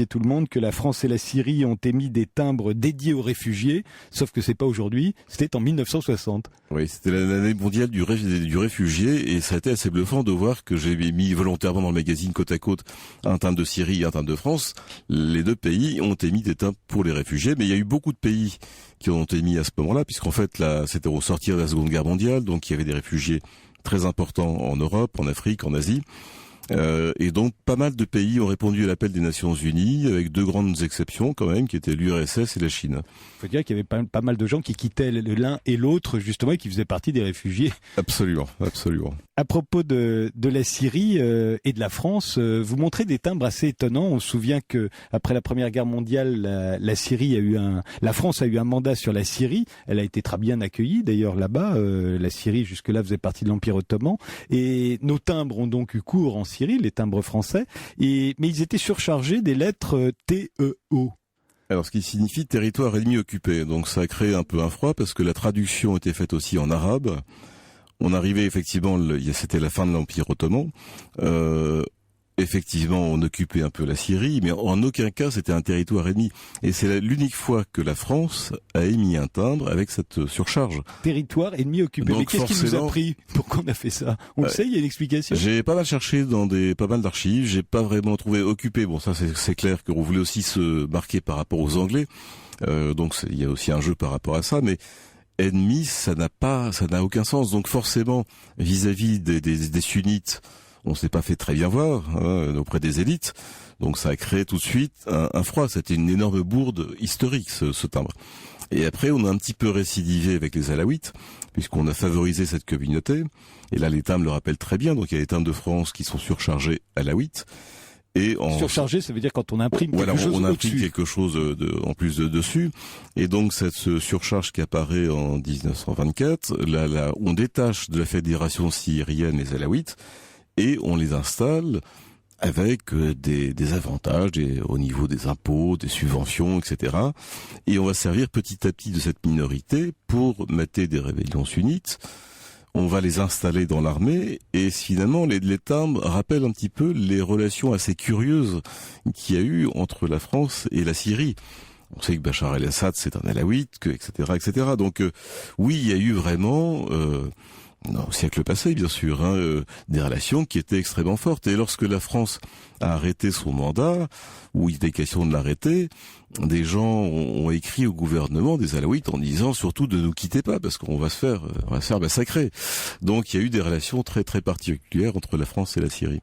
tout le monde que la France et la Syrie ont émis des timbres dédiés aux réfugiés, sauf que c'est pas aujourd'hui, c'était en 1960. Oui, c'était l'année mondiale du réfugié, et ça a été assez bluffant de voir que j'ai mis volontairement dans le magazine côte à côte un timbre de Syrie et un timbre de France. Les deux pays ont émis des timbres pour les réfugiés, mais il y a eu beaucoup de pays qui ont émis à ce moment-là, puisqu'en fait, là, c'était au sortir de la Seconde Guerre mondiale, donc il y avait des réfugiés très importants en Europe, en Afrique, en Asie. Et donc pas mal de pays ont répondu à l'appel des Nations Unies, avec deux grandes exceptions quand même, qui étaient l'URSS et la Chine. Il faut dire qu'il y avait pas mal de gens qui quittaient l'un et l'autre, justement, et qui faisaient partie des réfugiés. Absolument, absolument. À propos de la Syrie et de la France, vous montrez des timbres assez étonnants. On se souvient que après la Première Guerre mondiale, la France a eu un mandat sur la Syrie. Elle a été très bien accueillie d'ailleurs là-bas. La Syrie jusque-là faisait partie de l'Empire ottoman, et nos timbres ont donc eu cours en Syrie, les timbres français. Mais ils étaient surchargés des lettres TEO. Alors, ce qui signifie territoire ennemi occupé. Donc, ça a créé un peu un froid parce que la traduction était faite aussi en arabe. On arrivait effectivement, c'était la fin de l'Empire ottoman. Effectivement, on occupait un peu la Syrie, mais en aucun cas c'était un territoire ennemi. Et c'est l'unique fois que la France a émis un timbre avec cette surcharge. Territoire ennemi occupé. Donc, mais qu'est-ce qui nous a pris pour qu'on a fait ça? On le sait, il y a une explication. J'ai pas mal cherché dans pas mal d'archives, j'ai pas vraiment trouvé occupé. Bon, ça c'est clair qu'on voulait aussi se marquer par rapport aux Anglais. Donc il y a aussi un jeu par rapport à ça, mais ennemi, ça n'a aucun sens. Donc forcément, vis-à-vis des sunnites, on s'est pas fait très bien voir auprès des élites. Donc ça a créé tout de suite un froid. C'était une énorme bourde historique, ce timbre. Et après, on a un petit peu récidivé avec les Alaouites, puisqu'on a favorisé cette communauté. Et là, les timbres le rappellent très bien. Donc il y a les timbres de France qui sont surchargés Alaouites. Surchargé, ça veut dire quand on imprime quelque chose on au-dessus. imprime quelque chose en plus de dessus. Et donc cette surcharge qui apparaît en 1924, là, on détache de la fédération syrienne les Alaouites et on les installe avec des avantages au niveau des impôts, des subventions, etc. Et on va servir petit à petit de cette minorité pour mater des rébellions sunnites. On va les installer dans l'armée et finalement les timbres rappellent un petit peu les relations assez curieuses qu'il y a eu entre la France et la Syrie. On sait que Bachar el-Assad c'est un alaouite, etc., etc. Donc oui, il y a eu vraiment au siècle passé, bien sûr, des relations qui étaient extrêmement fortes. Et lorsque la France a arrêté son mandat, où il était question de l'arrêter, des gens ont écrit au gouvernement des Alaouites en disant surtout de nous quitter pas parce qu'on va se faire massacrer. Donc il y a eu des relations très très particulières entre la France et la Syrie.